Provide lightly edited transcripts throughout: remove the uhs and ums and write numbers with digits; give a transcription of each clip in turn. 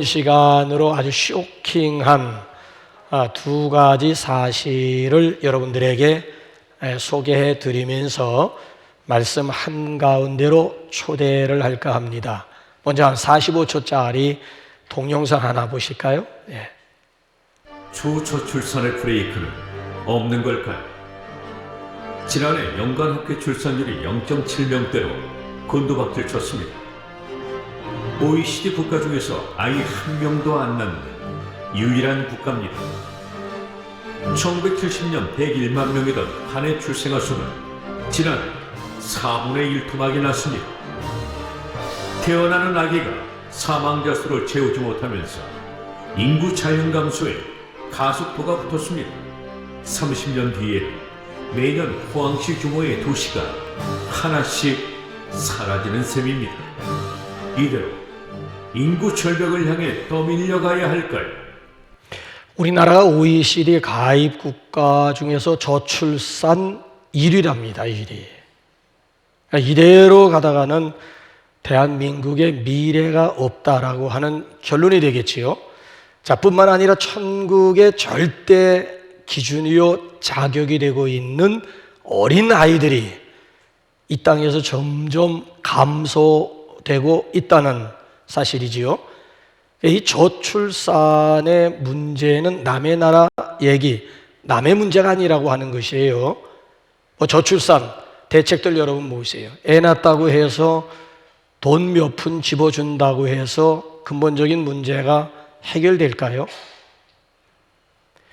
시간으로 아주 쇼킹한 두 가지 사실을 여러분들에게 소개해 드리면서 말씀 한가운데로 초대를 할까 합니다. 먼저 한 45초짜리 동영상 하나 보실까요? 예. 초저출산의 브레이크는 없는 걸까요? 지난해 연간 합계 출산율이 0.7명대로 곤두박질 쳤습니다. OECD 국가 중에서 아이 한 명도 안 낳는 유일한 국가입니다. 1970년 101만 명이던 한 해 출생아 수는 지난해 4분의 1토막이 났습니다. 태어나는 아기가 사망자 수를 채우지 못하면서 인구 자연 감소에 가속도가 붙었습니다. 30년 뒤에 매년 포항시 규모의 도시가 하나씩 사라지는 셈입니다. 이대로 인구 절벽을 향해 떠밀려가야 할까요? 우리나라가 OECD 가입 국가 중에서 저출산 1위랍니다. 1위. 이대로 가다가는 대한민국의 미래가 없다라고 하는 결론이 되겠지요. 자, 뿐만 아니라 천국의 절대 기준이요 자격이 되고 있는 어린 아이들이 이 땅에서 점점 감소되고 있다는 사실이지요. 이 저출산의 문제는 남의 나라 얘기, 남의 문제가 아니라고 하는 것이에요. 저출산 대책들 여러분 보세요. 애 낳았다고 해서 돈 몇 푼 집어준다고 해서 근본적인 문제가 해결될까요?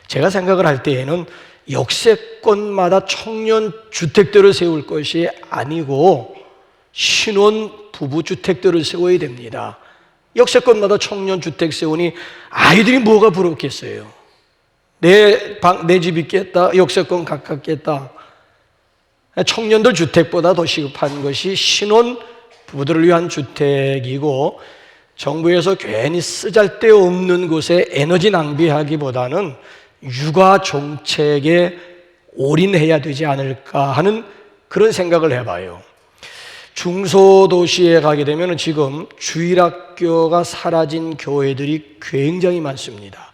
제가 생각을 할 때에는 역세권마다 청년 주택들을 세울 것이 아니고 신혼 부부 주택들을 세워야 됩니다. 역세권마다 청년 주택 세우니 아이들이 뭐가 부럽겠어요? 내 집 있겠다, 역세권 가깝겠다. 청년들 주택보다 더 시급한 것이 신혼 부부들을 위한 주택이고, 정부에서 괜히 쓰잘데없는 곳에 에너지 낭비하기보다는 육아 정책에 올인해야 되지 않을까 하는 그런 생각을 해봐요. 중소도시에 가게 되면 지금 주일학교가 사라진 교회들이 굉장히 많습니다.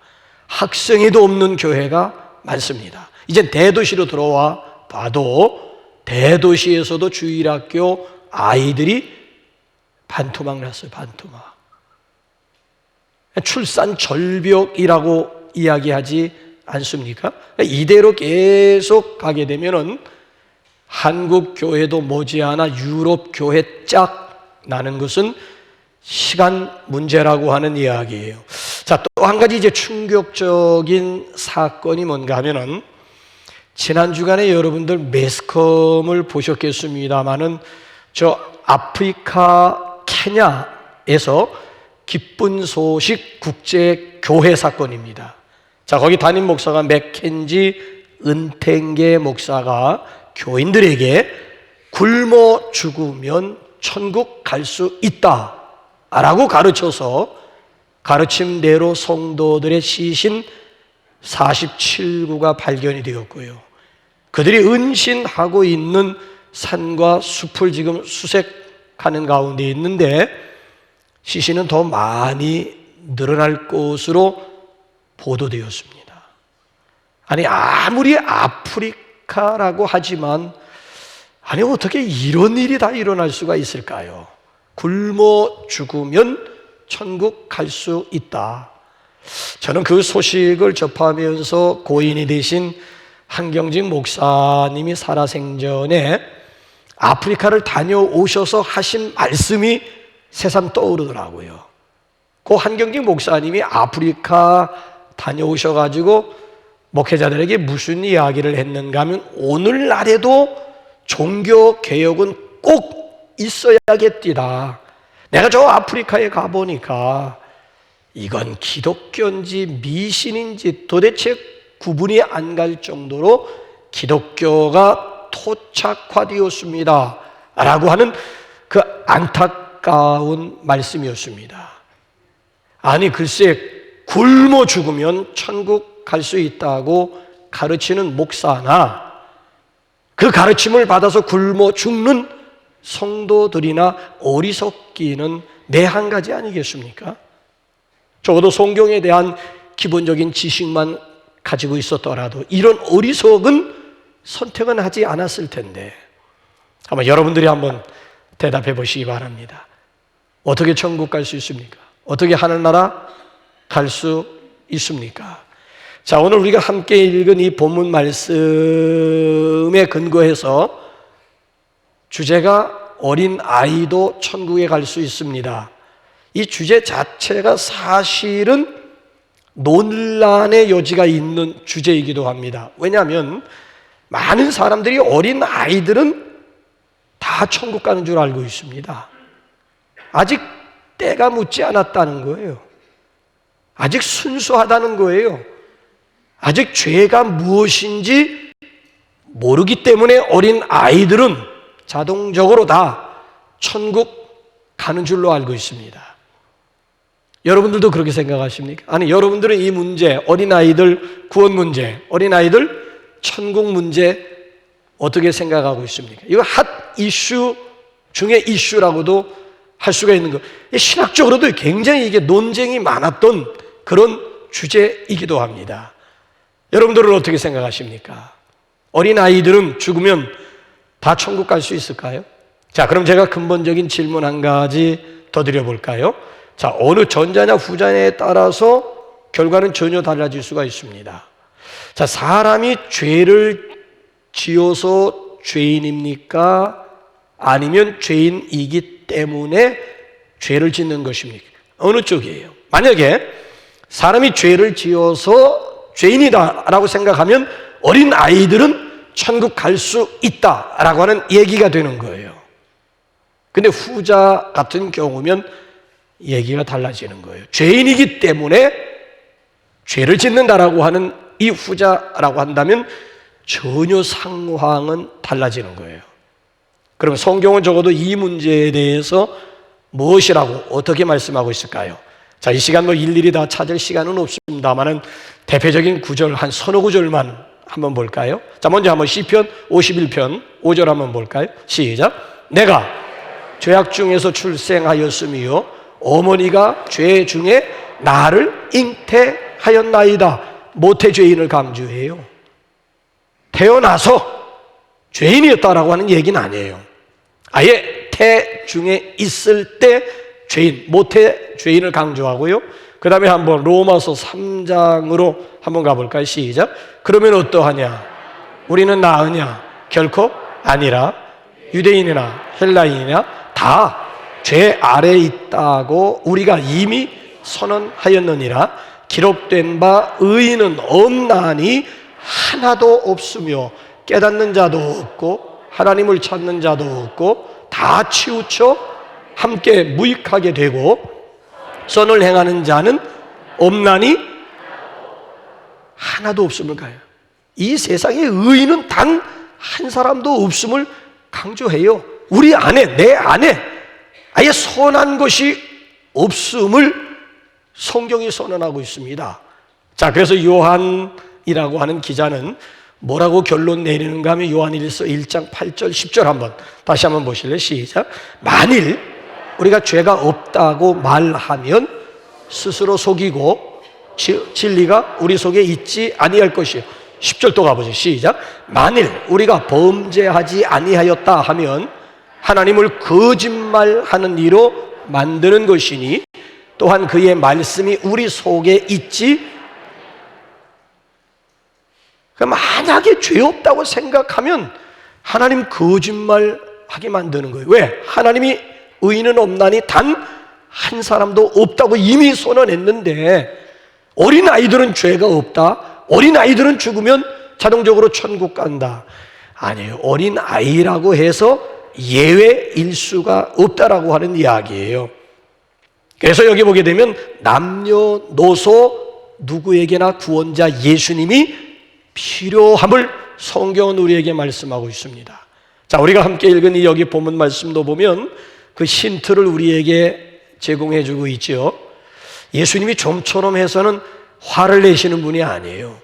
학생회도 없는 교회가 많습니다. 이제 대도시로 들어와 봐도 대도시에서도 주일학교 아이들이 반토막 났어요. 반토막. 출산 절벽이라고 이야기하지 않습니까? 이대로 계속 가게 되면은 한국 교회도 머지않아 유럽 교회 짝 나는 것은 시간 문제라고 하는 이야기예요. 자, 또 한 가지 이제 충격적인 사건이 뭔가 하면은 지난 주간에 여러분들 매스컴을 보셨겠습니다만은 저 아프리카 케냐에서 기쁜 소식 국제 교회 사건입니다. 자, 거기 담임 목사가 맥켄지 은탱계 목사가 교인들에게 굶어 죽으면 천국 갈 수 있다 라고 가르쳐서 가르침대로 성도들의 시신 47구가 발견이 되었고요. 그들이 은신하고 있는 산과 숲을 지금 수색하는 가운데 있는데 시신은 더 많이 늘어날 것으로 보도되었습니다. 아니, 아무리 아프리카라고 하지만 아니 어떻게 이런 일이 다 일어날 수가 있을까요? 굶어 죽으면 천국 갈 수 있다. 저는 그 소식을 접하면서 고인이 되신 한경직 목사님이 살아생전에 아프리카를 다녀오셔서 하신 말씀이 새삼 떠오르더라고요. 그 한경직 목사님이 아프리카 다녀오셔가지고 목회자들에게 무슨 이야기를 했는가 하면 오늘날에도 종교개혁은 꼭 있어야겠디다. 내가 저 아프리카에 가보니까 이건 기독교인지 미신인지 도대체 구분이 안 갈 정도로 기독교가 토착화되었습니다 라고 하는 그 안타까운 말씀이었습니다. 아니 글쎄 굶어 죽으면 천국 갈 수 있다고 가르치는 목사나 그 가르침을 받아서 굶어 죽는 성도들이나 어리석기는 내 한 가지 아니겠습니까? 적어도 성경에 대한 기본적인 지식만 가지고 있었더라도 이런 어리석은 선택은 하지 않았을 텐데, 아마 여러분들이 한번 대답해 보시기 바랍니다. 어떻게 천국 갈 수 있습니까? 어떻게 하늘나라 갈 수 있습니까? 자, 오늘 우리가 함께 읽은 이 본문 말씀에 근거해서 주제가 어린 아이도 천국에 갈 수 있습니다. 이 주제 자체가 사실은 논란의 여지가 있는 주제이기도 합니다. 왜냐하면 많은 사람들이 어린 아이들은 다 천국 가는 줄 알고 있습니다. 아직 때가 묻지 않았다는 거예요. 아직 순수하다는 거예요. 아직 죄가 무엇인지 모르기 때문에 어린 아이들은 자동적으로 다 천국 가는 줄로 알고 있습니다. 여러분들도 그렇게 생각하십니까? 아니, 여러분들은 이 문제, 어린아이들 구원 문제, 어린아이들 천국 문제 어떻게 생각하고 있습니까? 이거 핫 이슈 중에 이슈라고도 할 수가 있는 거. 신학적으로도 굉장히 이게 논쟁이 많았던 그런 주제이기도 합니다. 여러분들은 어떻게 생각하십니까? 어린아이들은 죽으면 다 천국 갈 수 있을까요? 자, 그럼 제가 근본적인 질문 한 가지 더 드려볼까요? 자, 어느 전자냐 후자냐에 따라서 결과는 전혀 달라질 수가 있습니다. 자, 사람이 죄를 지어서 죄인입니까? 아니면 죄인이기 때문에 죄를 짓는 것입니까? 어느 쪽이에요? 만약에 사람이 죄를 지어서 죄인이다라고 생각하면 어린 아이들은 천국 갈 수 있다라고 하는 얘기가 되는 거예요. 근데 후자 같은 경우면 얘기가 달라지는 거예요. 죄인이기 때문에 죄를 짓는다라고 하는 이 후자라고 한다면 전혀 상황은 달라지는 거예요. 그럼 성경은 적어도 이 문제에 대해서 무엇이라고 어떻게 말씀하고 있을까요? 자, 이 시간 일일이 다 찾을 시간은 없습니다만은 대표적인 구절 한 서너 구절만 한번 볼까요? 자, 먼저 한번 시편 51편 5절 한번 볼까요? 시작. 내가 죄악 중에서 출생하였으며 어머니가 죄 중에 나를 잉태하였나이다. 모태 죄인을 강조해요. 태어나서 죄인이었다라고 하는 얘기는 아니에요. 아예 태 중에 있을 때 죄인, 모태 죄인을 강조하고요. 그 다음에 한번 로마서 3장으로 한번 가볼까요? 시작. 그러면 어떠하냐? 우리는 나으냐? 결코 아니라 유대인이나 헬라인이나 다 죄 아래에 있다고 우리가 이미 선언하였느니라. 기록된 바 의인은 없나니 하나도 없으며 깨닫는 자도 없고 하나님을 찾는 자도 없고 다 치우쳐 함께 무익하게 되고 선을 행하는 자는 없나니 하나도 없음을 가요. 이 세상에 의인은 단 한 사람도 없음을 강조해요. 우리 안에, 내 안에 아예 선한 것이 없음을 성경이 선언하고 있습니다. 자, 그래서 요한이라고 하는 기자는 뭐라고 결론 내리는가 하면 요한일서 1장 8절 10절 한번 다시 한번 보실래요? 시작. 만일 우리가 죄가 없다고 말하면 스스로 속이고 진리가 우리 속에 있지 아니할 것이요. 10절 또 가보죠. 시작. 만일 우리가 범죄하지 아니하였다 하면 하나님을 거짓말하는 이로 만드는 것이니 또한 그의 말씀이 우리 속에 있지. 만약에 죄 없다고 생각하면 하나님 거짓말하게 만드는 거예요. 왜? 하나님이 의인은 없나니 단 한 사람도 없다고 이미 선언했는데 어린아이들은 죄가 없다. 어린아이들은 죽으면 자동적으로 천국 간다. 아니에요. 어린아이라고 해서 예외일 수가 없다라고 하는 이야기예요. 그래서 여기 보게 되면 남녀노소 누구에게나 구원자 예수님이 필요함을 성경은 우리에게 말씀하고 있습니다. 자, 우리가 함께 읽은 이 여기 본문 말씀도 보면 그 힌트를 우리에게 제공해 주고 있죠. 예수님이 좀처럼 해서는 화를 내시는 분이 아니에요.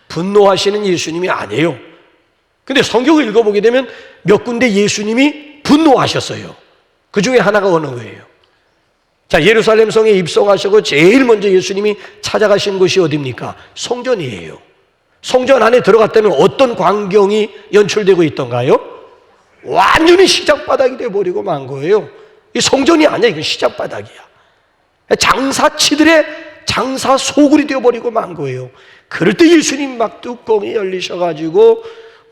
분노하시는 예수님이 아니에요. 근데 성경을 읽어보게 되면 몇 군데 예수님이 분노하셨어요. 그 중에 하나가 어느 거예요? 자, 예루살렘 성에 입성하시고 제일 먼저 예수님이 찾아가신 곳이 어디입니까? 성전이에요. 성전 안에 들어갔다면 어떤 광경이 연출되고 있던가요? 완전히 시장바닥이 되어버리고 만 거예요. 이 성전이 아니야. 이건 시장바닥이야. 장사치들의 장사 소굴이 되어버리고 만 거예요. 그럴 때 예수님 막 뚜껑이 열리셔가지고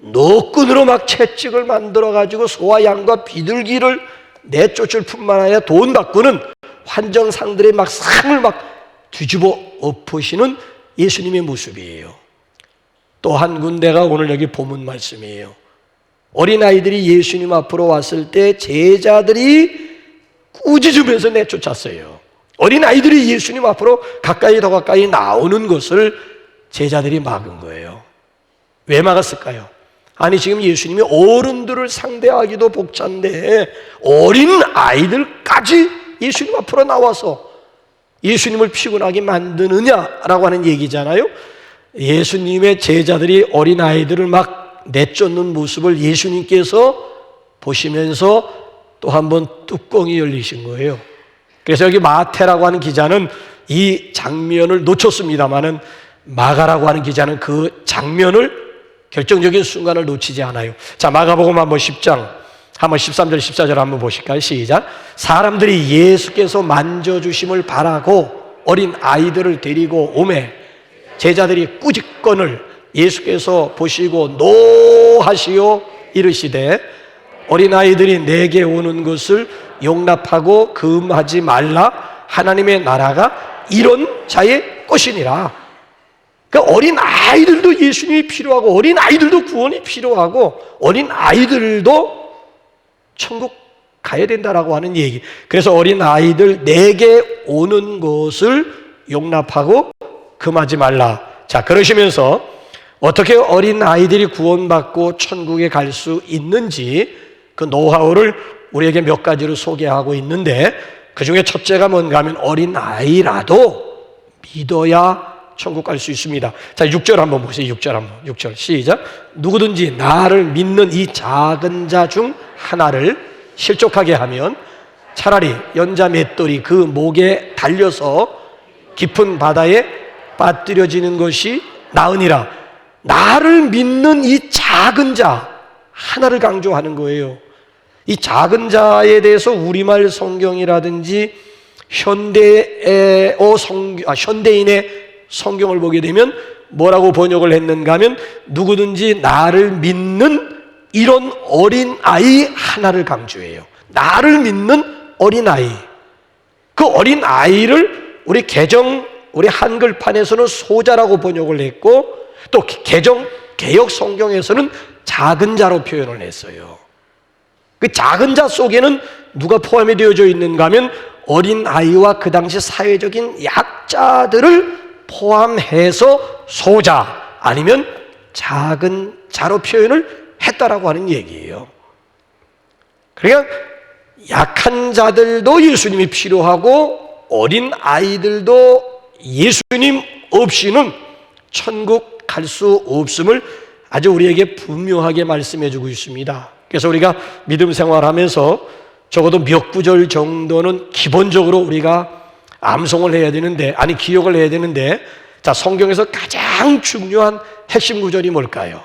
노끈으로 막 채찍을 만들어가지고 소와 양과 비둘기를 내쫓을 뿐만 아니라 돈 바꾸는 환정상들의 막 상을 막 뒤집어 엎으시는 예수님의 모습이에요. 또 한 군데가 오늘 여기 본문 말씀이에요. 어린아이들이 예수님 앞으로 왔을 때 제자들이 꾸짖으면서 내쫓았어요. 어린아이들이 예수님 앞으로 가까이 더 가까이 나오는 것을 제자들이 막은 거예요. 왜 막았을까요? 아니, 지금 예수님이 어른들을 상대하기도 벅찬데 어린아이들까지 예수님 앞으로 나와서 예수님을 피곤하게 만드느냐라고 하는 얘기잖아요. 예수님의 제자들이 어린아이들을 막 내쫓는 모습을 예수님께서 보시면서 또 한 번 뚜껑이 열리신 거예요. 그래서 여기 마태라고 하는 기자는 이 장면을 놓쳤습니다마는 마가라고 하는 기자는 그 장면을 결정적인 순간을 놓치지 않아요. 자, 마가복음 한번 10장 한번 13절 14절 한번 보실까요? 시작. 사람들이 예수께서 만져주심을 바라고 어린 아이들을 데리고 오매 제자들이 꾸짖건을 예수께서 보시고 노하시어 이르시되 어린아이들이 내게 오는 것을 용납하고 금하지 말라. 하나님의 나라가 이런 자의 것이니라. 그러니까 어린아이들도 예수님이 필요하고 어린아이들도 구원이 필요하고 어린아이들도 천국 가야 된다라고 하는 얘기. 그래서 어린아이들 내게 오는 것을 용납하고 금하지 말라. 자, 그러시면서 어떻게 어린아이들이 구원받고 천국에 갈 수 있는지 그 노하우를 우리에게 몇 가지로 소개하고 있는데 그 중에 첫째가 뭔가 하면 어린아이라도 믿어야 천국 갈 수 있습니다. 자, 6절 한번 보세요. 6절 한번. 6절 시작. 누구든지 나를 믿는 이 작은 자 중 하나를 실족하게 하면 차라리 연자 맷돌이 그 목에 달려서 깊은 바다에 빠뜨려지는 것이 나으니라. 나를 믿는 이 작은 자 하나를 강조하는 거예요. 이 작은 자에 대해서 우리말 성경이라든지 현대인의 성경을 보게 되면 뭐라고 번역을 했는가 하면 누구든지 나를 믿는 이런 어린아이 하나를 강조해요. 나를 믿는 어린아이. 그 어린아이를 우리 한글판에서는 소자라고 번역을 했고 또 개역 성경에서는 작은 자로 표현을 했어요. 그 작은 자 속에는 누가 포함이 되어져 있는가 하면 어린아이와 그 당시 사회적인 약자들을 포함해서 소자 아니면 작은 자로 표현을 했다라고 하는 얘기예요. 그러니까 약한 자들도 예수님이 필요하고 어린아이들도 예수님 없이는 천국 갈 수 없음을 아주 우리에게 분명하게 말씀해 주고 있습니다. 그래서 우리가 믿음 생활하면서 적어도 몇 구절 정도는 기본적으로 우리가 암송을 해야 되는데, 아니 기억을 해야 되는데, 자, 성경에서 가장 중요한 핵심 구절이 뭘까요?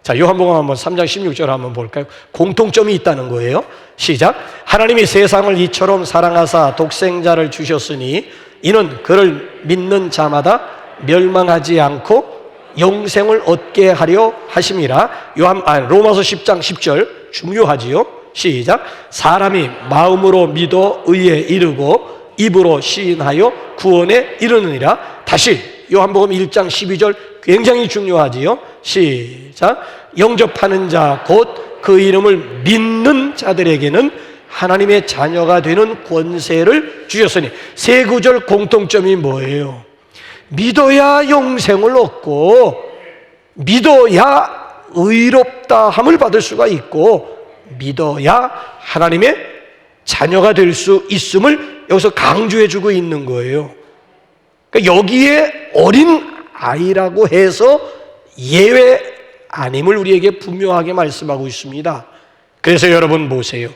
자, 요한복음 한번 3장 16절 한번 볼까요? 공통점이 있다는 거예요. 시작. 하나님이 세상을 이처럼 사랑하사 독생자를 주셨으니 이는 그를 믿는 자마다 멸망하지 않고 영생을 얻게 하려 하심이라. 로마서 10장 10절 중요하지요. 시작. 사람이 마음으로 믿어 의에 이르고 입으로 시인하여 구원에 이르느니라. 다시 요한복음 1장 12절 굉장히 중요하지요. 시작. 영접하는 자 곧 그 이름을 믿는 자들에게는 하나님의 자녀가 되는 권세를 주셨으니. 세 구절 공통점이 뭐예요? 믿어야 영생을 얻고 믿어야 의롭다함을 받을 수가 있고 믿어야 하나님의 자녀가 될 수 있음을 여기서 강조해 주고 있는 거예요. 그러니까 여기에 어린 아이라고 해서 예외 아님을 우리에게 분명하게 말씀하고 있습니다. 그래서 여러분 보세요.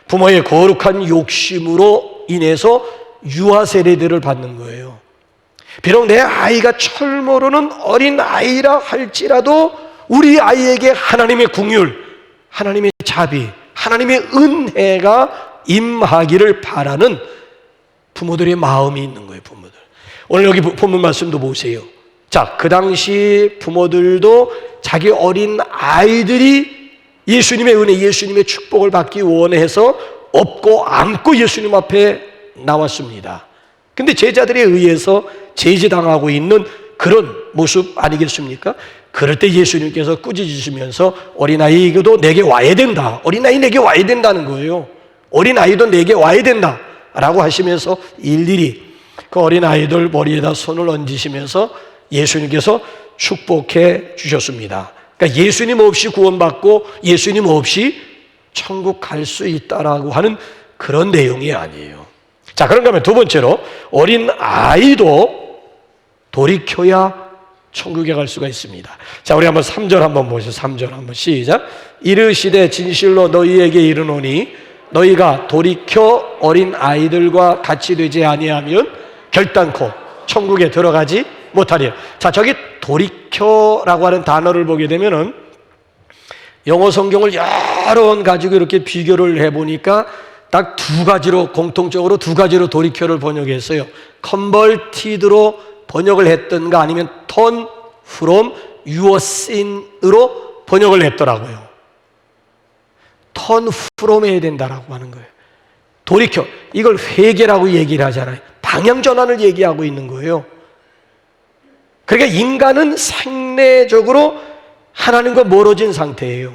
부모의 거룩한 욕심으로 인해서 유아 세례들을 받는 거예요. 비록 내 아이가 철모르는 어린 아이라 할지라도 우리 아이에게 하나님의 긍휼, 하나님의 자비, 하나님의 은혜가 임하기를 바라는 부모들의 마음이 있는 거예요. 부모들. 오늘 여기 본문 말씀도 보세요. 자, 그 당시 부모들도 자기 어린 아이들이 예수님의 은혜, 예수님의 축복을 받기 원해서 업고 안고 예수님 앞에 나왔습니다. 근데 제자들에 의해서 제지당하고 있는 그런 모습 아니겠습니까? 그럴 때 예수님께서 꾸짖으시면서 어린아이도 내게 와야 된다. 어린아이 내게 와야 된다는 거예요. 어린아이도 내게 와야 된다 라고 하시면서 일일이 그 어린아이들 머리에다 손을 얹으시면서 예수님께서 축복해 주셨습니다. 그러니까 예수님 없이 구원받고 예수님 없이 천국 갈 수 있다라고 하는 그런 내용이 아니에요. 자, 그런가 하면 두 번째로 어린아이도 돌이켜야 천국에 갈 수가 있습니다. 자, 우리 한번 3절 한번 보시죠. 3절 한번 시작. 이르시되 진실로 너희에게 이르노니 너희가 돌이켜 어린 아이들과 같이 되지 아니하면 결단코 천국에 들어가지 못하리라. 자, 저기 돌이켜라고 하는 단어를 보게 되면은 영어 성경을 여러 번 가지고 이렇게 비교를 해보니까 딱 두 가지로, 공통적으로 두 가지로 돌이켜를 번역했어요. converted로 번역을 했던가 아니면 turn from your sin으로 번역을 했더라고요. turn from 해야 된다라고 하는 거예요. 돌이켜, 이걸 회개라고 얘기를 하잖아요. 방향 전환을 얘기하고 있는 거예요. 그러니까 인간은 생내적으로 하나님과 멀어진 상태예요.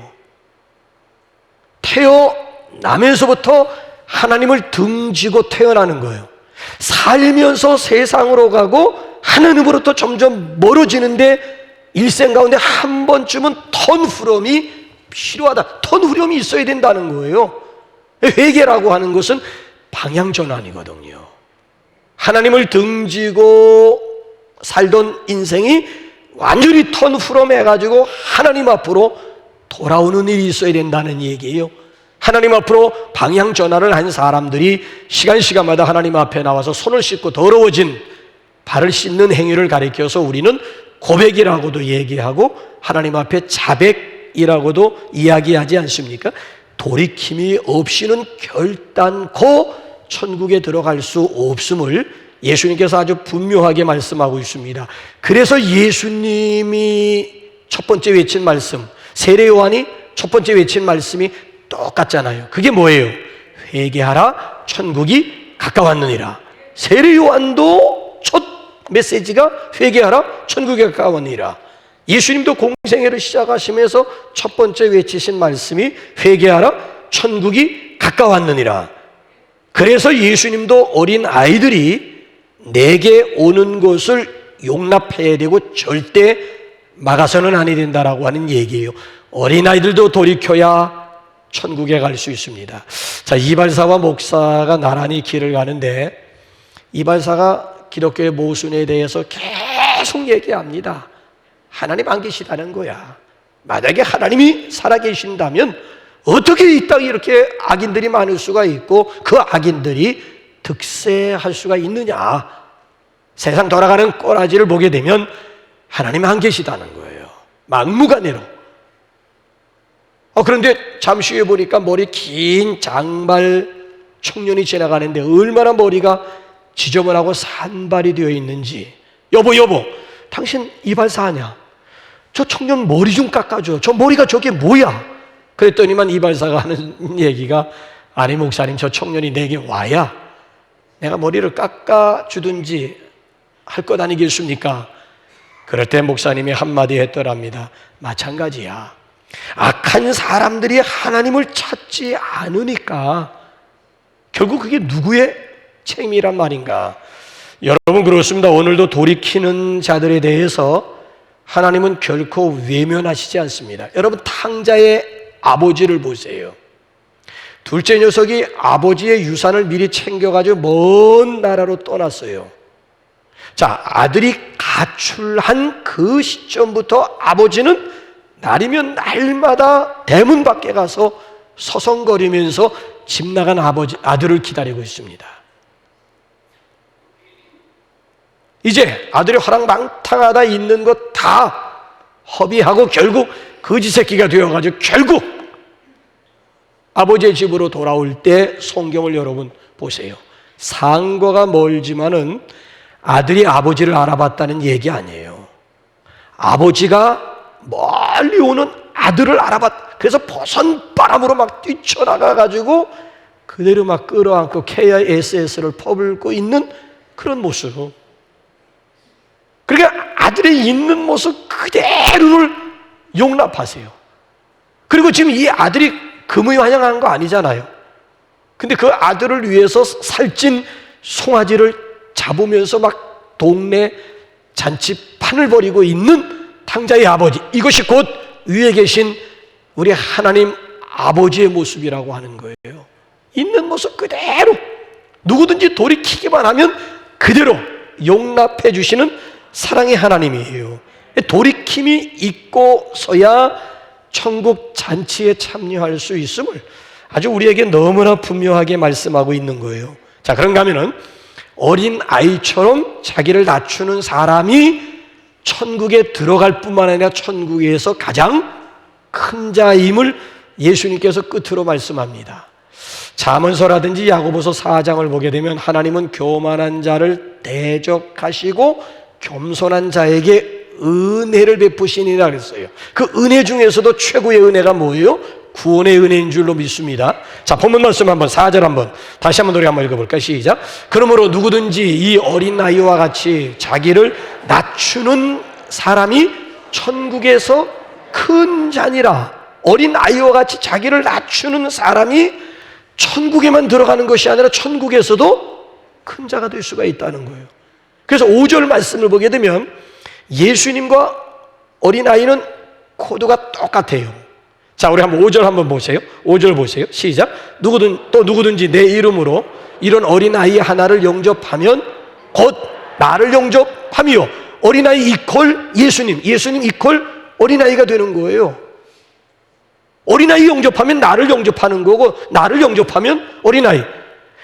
태어나면서부터 하나님을 등지고 태어나는 거예요. 살면서 세상으로 가고 하나님으로부터 점점 멀어지는데 일생 가운데 한 번쯤은 턴후렴이 필요하다. 턴후렴이 있어야 된다는 거예요. 회개라고 하는 것은 방향 전환이거든요. 하나님을 등지고 살던 인생이 완전히 턴후렴 해가지고 하나님 앞으로 돌아오는 일이 있어야 된다는 얘기예요. 하나님 앞으로 방향 전환을 한 사람들이 시간마다 하나님 앞에 나와서 손을 씻고 더러워진 발을 씻는 행위를 가리켜서 우리는 고백이라고도 얘기하고 하나님 앞에 자백이라고도 이야기하지 않습니까? 돌이킴이 없이는 결단코 천국에 들어갈 수 없음을 예수님께서 아주 분명하게 말씀하고 있습니다. 그래서 예수님이 첫 번째 외친 말씀, 세례 요한이 첫 번째 외친 말씀이 똑같잖아요. 그게 뭐예요? 회개하라, 천국이 가까웠느니라. 세례 요한도 첫 메시지가 회개하라, 천국이 가까웠느니라. 예수님도 공생애를 시작하시면서 첫 번째 외치신 말씀이 회개하라, 천국이 가까웠느니라. 그래서 예수님도 어린 아이들이 내게 오는 것을 용납해야 되고 절대 막아서는 안 된다라고 하는 얘기예요. 어린아이들도 돌이켜야 천국에 갈 수 있습니다. 자, 이발사와 목사가 나란히 길을 가는데 이발사가 기독교의 모순에 대해서 계속 얘기합니다. 하나님 안 계시다는 거야. 만약에 하나님이 살아계신다면 어떻게 이 땅에 이렇게 악인들이 많을 수가 있고 그 악인들이 득세할 수가 있느냐. 세상 돌아가는 꼬라지를 보게 되면 하나님이 안 계시다는 거예요. 막무가내로. 그런데 잠시 후에 보니까 머리 긴 장발 청년이 지나가는데 얼마나 머리가 지저분하고 산발이 되어 있는지. 여보, 당신 이발사 하냐? 저 청년 머리 좀 깎아줘. 저 머리가 저게 뭐야? 그랬더니만 이발사가 하는 얘기가 아니 목사님, 저 청년이 내게 와야 내가 머리를 깎아주든지 할 것 아니겠습니까? 그럴 때 목사님이 한마디 했더랍니다. 마찬가지야. 악한 사람들이 하나님을 찾지 않으니까 결국 그게 누구의 책임이란 말인가? 여러분, 그렇습니다. 오늘도 돌이키는 자들에 대해서 하나님은 결코 외면하시지 않습니다. 여러분, 탕자의 아버지를 보세요. 둘째 녀석이 아버지의 유산을 미리 챙겨가지고 먼 나라로 떠났어요. 자, 아들이 가출한 그 시점부터 아버지는 날이면 날마다 대문 밖에 가서 서성거리면서 집 나간 아들을 기다리고 있습니다. 이제 아들이 화랑망탕하다 있는 것 다 허비하고 결국 거지 새끼가 되어가지고 결국 아버지의 집으로 돌아올 때 성경을 여러분 보세요. 상거가 멀지만은 아들이 아버지를 알아봤다는 얘기 아니에요. 아버지가 멀리 오는 아들을 그래서 버선바람으로 막 뛰쳐나가가지고 그대로 막 끌어안고 KISS를 퍼붓고 있는 그런 모습. 그러니까 아들의 있는 모습 그대로를 용납하세요. 그리고 지금 이 아들이 금의환영하는 거 아니잖아요. 근데 그 아들을 위해서 살찐 송아지를 잡으면서 막 동네 잔치판을 벌이고 있는 탕자의 아버지, 이것이 곧 위에 계신 우리 하나님 아버지의 모습이라고 하는 거예요. 있는 모습 그대로 누구든지 돌이키기만 하면 그대로 용납해 주시는 사랑의 하나님이에요. 돌이킴이 있고서야 천국 잔치에 참여할 수 있음을 아주 우리에게 너무나 분명하게 말씀하고 있는 거예요. 자, 그런가 하면은 어린 아이처럼 자기를 낮추는 사람이 천국에 들어갈 뿐만 아니라 천국에서 가장 큰 자임을 예수님께서 끝으로 말씀합니다. 잠언서라든지 야고보서 4장을 보게 되면 하나님은 교만한 자를 대적하시고 겸손한 자에게 은혜를 베푸시니라 그랬어요. 그 은혜 중에서도 최고의 은혜가 뭐예요? 구원의 은혜인 줄로 믿습니다. 자, 본문 말씀 한번 4절 한번 다시 한번 노래 한번 읽어볼까요? 시작. 그러므로 누구든지 이 어린 아이와 같이 자기를 낮추는 사람이 천국에서 큰 자니라. 어린 아이와 같이 자기를 낮추는 사람이 천국에만 들어가는 것이 아니라 천국에서도 큰 자가 될 수가 있다는 거예요. 그래서 5절 말씀을 보게 되면 예수님과 어린아이는 코드가 똑같아요. 자, 우리 한번 5절 한번 보세요. 5절 보세요. 시작. 누구든지 내 이름으로 이런 어린아이 하나를 영접하면 곧 나를 영접하며 어린아이 이퀄 예수님 이퀄 어린아이가 되는 거예요. 어린아이 영접하면 나를 영접하는 거고 나를 영접하면 어린아이.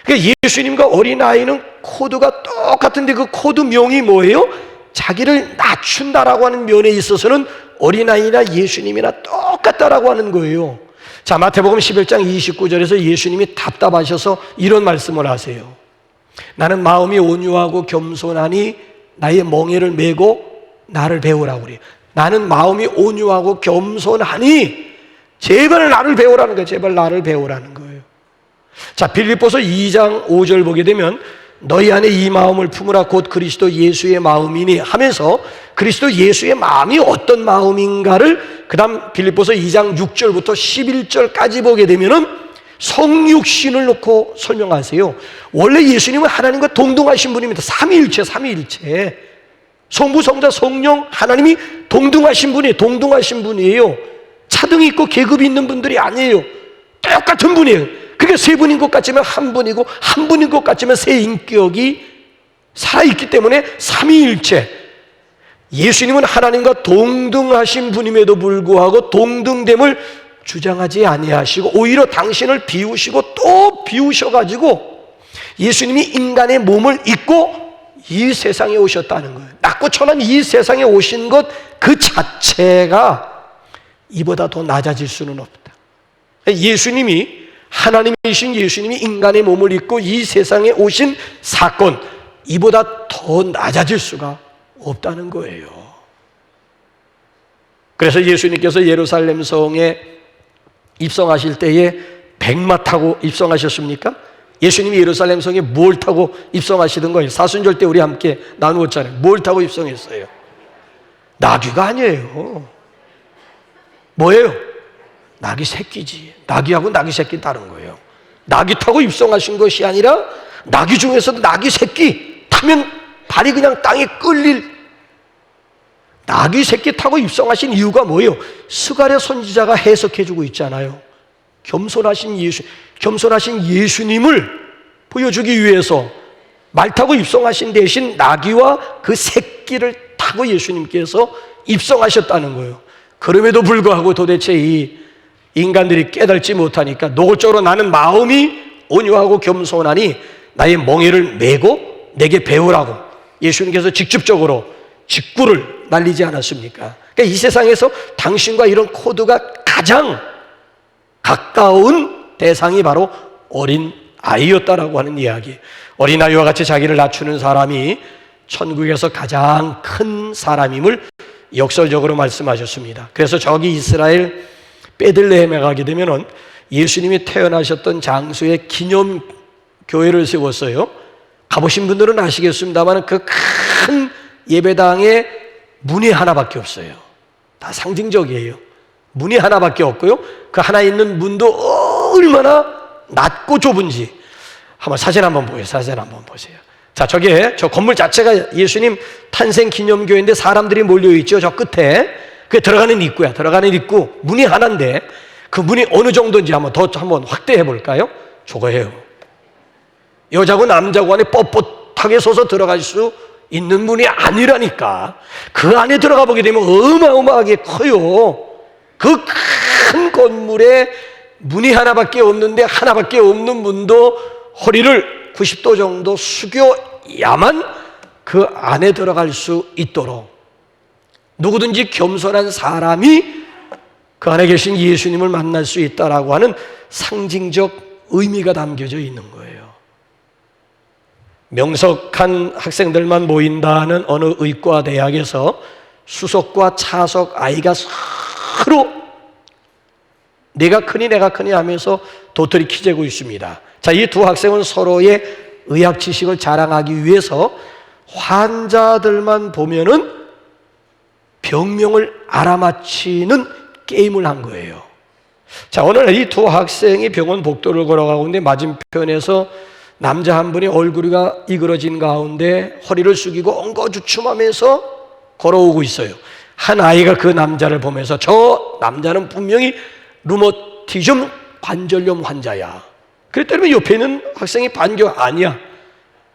그러니까 예수님과 어린아이는 코드가 똑같은데 그 코드명이 뭐예요? 자기를 낮춘다라고 하는 면에 있어서는 어린아이나 예수님이나 똑같다라고 하는 거예요. 자, 마태복음 11장 29절에서 예수님이 답답하셔서 이런 말씀을 하세요. 나는 마음이 온유하고 겸손하니 나의 멍에를 메고 나를 배우라고 그래요. 나는 마음이 온유하고 겸손하니 제발 나를 배우라는 거예요. 제발 나를 배우라는 거예요. 자, 빌립보서 2장 5절 보게 되면 너희 안에 이 마음을 품으라 곧 그리스도 예수의 마음이니 하면서 그리스도 예수의 마음이 어떤 마음인가를 그 다음 빌립보서 2장 6절부터 11절까지 보게 되면은 성육신을 놓고 설명하세요. 원래 예수님은 하나님과 동등하신 분입니다. 삼위일체. 성부, 성자, 성령 하나님이 동등하신 분이에요. 차등이 있고 계급이 있는 분들이 아니에요. 똑같은 분이에요. 그게 세 분인 것 같지만 한 분이고 한 분인 것 같지만 세 인격이 살아있기 때문에 삼위일체. 예수님은 하나님과 동등하신 분임에도 불구하고 동등됨을 주장하지 아니하시고 오히려 당신을 비우시고 또 비우셔가지고 예수님이 인간의 몸을 입고 이 세상에 오셨다는 거예요. 낮고 천한 이 세상에 오신 것 그 자체가 이보다 더 낮아질 수는 없다. 하나님이신 예수님이 인간의 몸을 입고 이 세상에 오신 사건, 이보다 더 낮아질 수가 없다는 거예요. 그래서 예수님께서 예루살렘 성에 입성하실 때에 백마 타고 입성하셨습니까? 예수님이 예루살렘 성에 뭘 타고 입성하시던 거예요? 사순절 때 우리 함께 나누었잖아요. 뭘 타고 입성했어요? 나귀가 아니에요. 뭐예요? 나귀 새끼지. 나귀하고 나귀 새끼 다른 거예요. 나귀 타고 입성하신 것이 아니라 나귀 중에서도 나귀 새끼 타면 발이 그냥 땅에 끌릴 나귀 새끼 타고 입성하신 이유가 뭐예요? 스가랴 선지자가 해석해주고 있잖아요. 겸손하신 예수님을 보여주기 위해서 말 타고 입성하신 대신 나귀와 그 새끼를 타고 예수님께서 입성하셨다는 거예요. 그럼에도 불구하고 도대체 이 인간들이 깨달지 못하니까 노골적으로 나는 마음이 온유하고 겸손하니 나의 멍에를 메고 내게 배우라고 예수님께서 직접적으로 직구를 날리지 않았습니까? 그러니까 이 세상에서 당신과 이런 코드가 가장 가까운 대상이 바로 어린 아이였다라고 하는 이야기. 어린아이와 같이 자기를 낮추는 사람이 천국에서 가장 큰 사람임을 역설적으로 말씀하셨습니다. 그래서 저기 이스라엘 베들레헴에 가게 되면은 예수님이 태어나셨던 장소에 기념교회를 세웠어요. 가보신 분들은 아시겠습니다만 그 큰 예배당에 문이 하나밖에 없어요. 다 상징적이에요. 문이 하나밖에 없고요. 그 하나 있는 문도 얼마나 낮고 좁은지 한번 사진 한번 보세요. 사진 한번 보세요. 자, 저게 저 건물 자체가 예수님 탄생 기념교회인데 사람들이 몰려 있죠. 저 끝에 그 들어가는 입구야. 들어가는 입구 문이 하나인데 그 문이 어느 정도인지 한번 확대해 볼까요? 저거예요. 여자고 남자고 안에 뻣뻣하게 서서 들어갈 수 있는 문이 아니라니까. 그 안에 들어가 보게 되면 어마어마하게 커요. 그 큰 건물에 문이 하나밖에 없는데 하나밖에 없는 문도 허리를 90도 정도 숙여야만 그 안에 들어갈 수 있도록 누구든지 겸손한 사람이 그 안에 계신 예수님을 만날 수 있다라고 하는 상징적 의미가 담겨져 있는 거예요. 명석한 학생들만 모인다는 어느 의과 대학에서 수석과 차석 아이가 서로 내가 크니 하면서 도토리 키재고 있습니다. 자, 이 두 학생은 서로의 의학 지식을 자랑하기 위해서 환자들만 보면은 병명을 알아맞히는 게임을 한 거예요. 자, 오늘 이 두 학생이 병원 복도를 걸어가고 있는데 맞은편에서 남자 한 분이 얼굴이가 이그러진 가운데 허리를 숙이고 엉거주춤하면서 걸어오고 있어요. 한 아이가 그 남자를 보면서 저 남자는 분명히 루머티즘 관절염 환자야. 그랬더니 옆에 있는 학생이 반겨 아니야.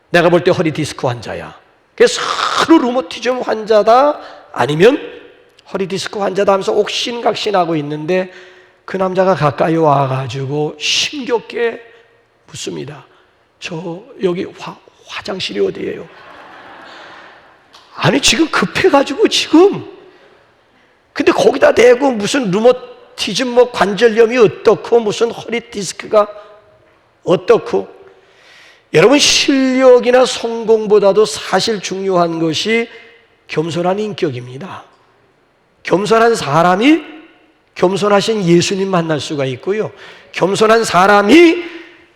내가 볼 때 허리 디스크 환자야. 그래서 서로 루머티즘 환자다 아니면 허리 디스크 환자다 하면서 옥신각신하고 있는데 그 남자가 가까이 와가지고 심겹게 묻습니다. 저 여기 화장실이 어디예요? 아니 지금 급해가지고 지금 근데 거기다 대고 무슨 루머티즘 뭐 관절염이 어떻고 무슨 허리 디스크가 어떻고. 여러분 실력이나 성공보다도 사실 중요한 것이 겸손한 인격입니다. 겸손한 사람이 겸손하신 예수님 만날 수가 있고요. 겸손한 사람이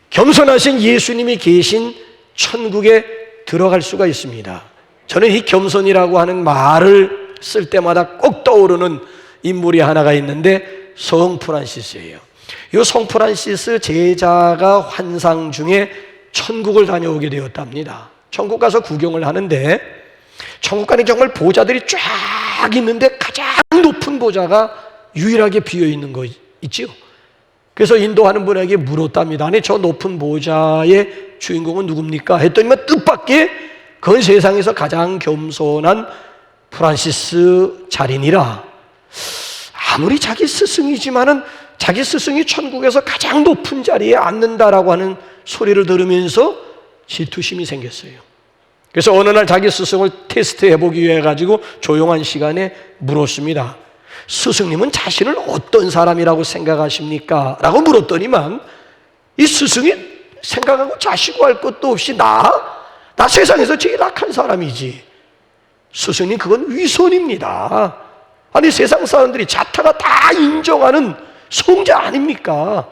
겸손하신 예수님이 계신 천국에 들어갈 수가 있습니다. 저는 이 겸손이라고 하는 말을 쓸 때마다 꼭 떠오르는 인물이 하나가 있는데 성 프란시스예요. 이 성 프란시스 제자가 환상 중에 천국을 다녀오게 되었답니다. 천국 가서 구경을 하는데 천국 가니 정말 보좌들이 쫙 있는데 가장 높은 보좌가 유일하게 비어있는 거 있지요. 그래서 인도하는 분에게 물었답니다. 아니 저 높은 보좌의 주인공은 누굽니까? 했더니만 뜻밖의 그건 세상에서 가장 겸손한 프란시스 자린이라. 아무리 자기 스승이지만은 자기 스승이 천국에서 가장 높은 자리에 앉는다라고 하는 소리를 들으면서 질투심이 생겼어요. 그래서 어느 날 자기 스승을 테스트해보기 위해 가지고 조용한 시간에 물었습니다. 스승님은 자신을 어떤 사람이라고 생각하십니까? 라고 물었더니만 이 스승이 생각하고 자시고 할 것도 없이 나 세상에서 제일 악한 사람이지. 스승님 그건 위선입니다. 아니 세상 사람들이 자타가 다 인정하는 성자 아닙니까?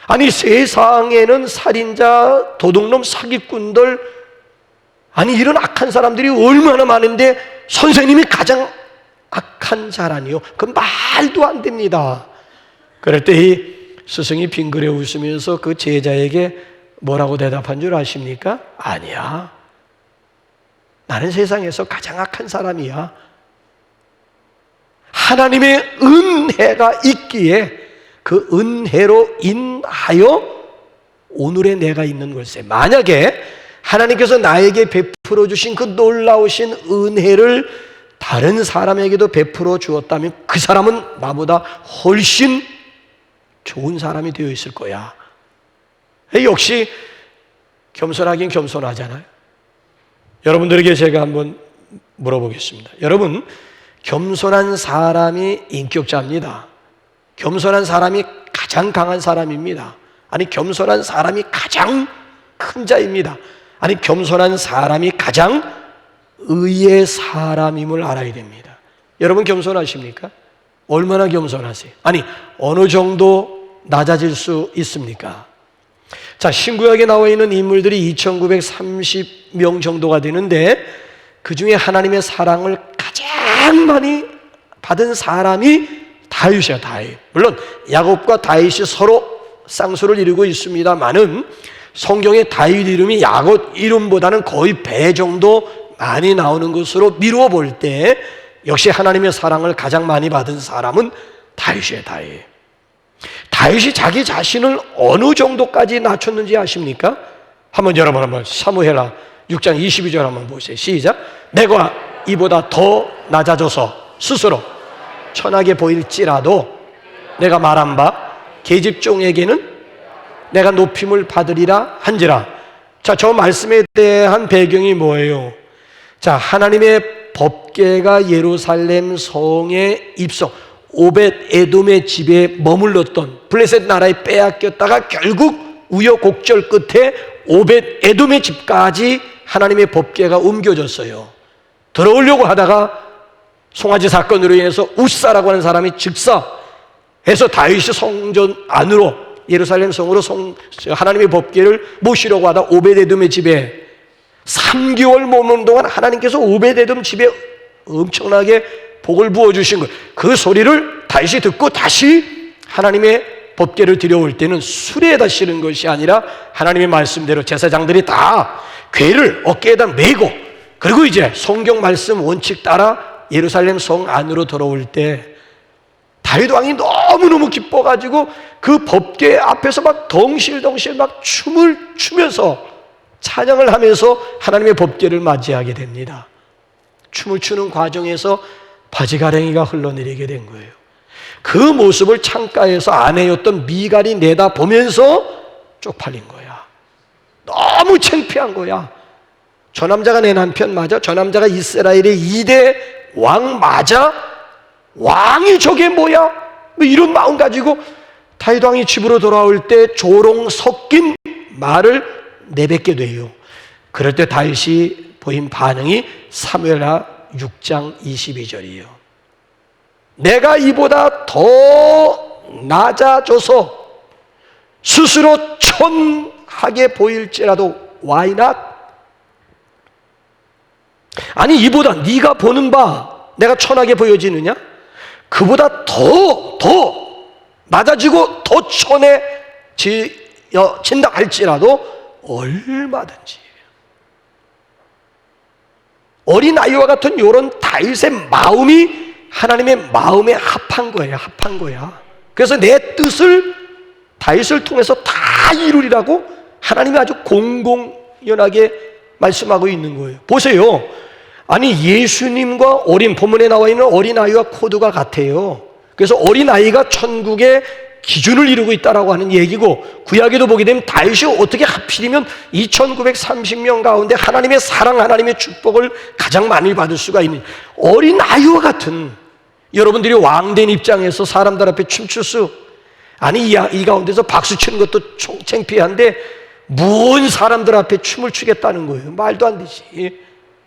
아니 세상에는 살인자, 도둑놈, 사기꾼들 아니 이런 악한 사람들이 얼마나 많은데 선생님이 가장 악한 자라니요? 그건 말도 안 됩니다. 그럴 때 이 스승이 빙그레 웃으면서 그 제자에게 뭐라고 대답한 줄 아십니까? 아니야. 나는 세상에서 가장 악한 사람이야. 하나님의 은혜가 있기에 그 은혜로 인하여 오늘의 내가 있는 걸세. 만약에 하나님께서 나에게 베풀어 주신 그 놀라우신 은혜를 다른 사람에게도 베풀어 주었다면 그 사람은 나보다 훨씬 좋은 사람이 되어 있을 거야. 역시 겸손하긴 겸손하잖아요. 여러분들에게 제가 한번 물어보겠습니다. 여러분, 겸손한 사람이 인격자입니다. 겸손한 사람이 가장 강한 사람입니다. 아니, 겸손한 사람이 가장 큰 자입니다. 아니, 겸손한 사람이 가장 의의 사람임을 알아야 됩니다. 여러분 겸손하십니까? 얼마나 겸손하세요? 아니, 어느 정도 낮아질 수 있습니까? 자, 신구약에 나와 있는 인물들이 2930명 정도가 되는데 그 중에 하나님의 사랑을 가장 많이 받은 사람이 다윗이야, 다윗. 물론 야곱과 다윗이 서로 쌍수를 이루고 있습니다만은 성경에 다윗 이름이 야곱 이름보다는 거의 배 정도 많이 나오는 것으로 미루어 볼 때 역시 하나님의 사랑을 가장 많이 받은 사람은 다윗이에요, 다윗. 다윗이 자기 자신을 어느 정도까지 낮췄는지 아십니까? 여러분 한번 사무엘하 6장 22절 한번 보세요. 시작. 내가 이보다 더 낮아져서 스스로 천하게 보일지라도 내가 말한 바 계집종에게는 내가 높임을 받으리라 한지라. 자, 저 말씀에 대한 배경이 뭐예요? 자, 하나님의 법궤가 예루살렘 성에 입성, 오벳 에돔의 집에 머물렀던 블레셋 나라에 빼앗겼다가 결국 우여곡절 끝에 오벳 에돔의 집까지 하나님의 법궤가 옮겨졌어요. 들어오려고 하다가 송아지 사건으로 인해서 우사라고 하는 사람이 즉사해서 다윗이 성전 안으로 예루살렘 성으로 하나님의 법궤를 모시려고 하다 오벳 에돔의 집에 3개월 머무는 동안 하나님께서 오벳 에돔 집에 엄청나게 복을 부어주신 거예요. 그 소리를 다윗이 듣고 다시 하나님의 법궤를 들여올 때는 수레에다 실은 것이 아니라 하나님의 말씀대로 제사장들이 다 궤를 어깨에다 메고 그리고 이제 성경 말씀 원칙 따라 예루살렘 성 안으로 들어올 때 다윗 왕이 너무너무 기뻐가지고 그 법궤 앞에서 막 덩실덩실 막 춤을 추면서 찬양을 하면서 하나님의 법궤를 맞이하게 됩니다. 춤을 추는 과정에서 바지가랭이가 흘러내리게 된 거예요. 그 모습을 창가에서 아내였던 미갈이 내다보면서 쪽팔린 거야. 너무 창피한 거야. 저 남자가 내 남편 맞아? 저 남자가 이스라엘의 2대 왕 맞아? 왕이 저게 뭐야? 뭐 이런 마음 가지고 다윗 왕이 집으로 돌아올 때 조롱 섞인 말을 내뱉게 돼요. 그럴 때 다윗이 보인 반응이 사무엘하 6장 22절이에요. 내가 이보다 더 낮아져서 스스로 천하게 보일지라도 why not? 아니 이보다 네가 보는 바 내가 천하게 보여지느냐? 그보다 더 낮아지고 더 천해진다 할지라도 얼마든지. 어린아이와 같은 이런 다윗의 마음이 하나님의 마음에 합한 거예요. 합한 거야. 그래서 내 뜻을 다윗을 통해서 다 이루리라고 하나님이 아주 공공연하게 말씀하고 있는 거예요. 보세요. 아니 예수님과 본문에 나와 있는 어린아이와 코드가 같아요. 그래서 어린아이가 천국의 기준을 이루고 있다라고 하는 얘기고, 구약에도 보게 되면 다윗이 어떻게 하필이면 2930명 가운데 하나님의 사랑, 하나님의 축복을 가장 많이 받을 수가 있는 어린아이와 같은, 여러분들이 왕된 입장에서 사람들 앞에 춤출 수, 아니 이 가운데서 박수 치는 것도 창피한데 무언 사람들 앞에 춤을 추겠다는 거예요. 말도 안 되지.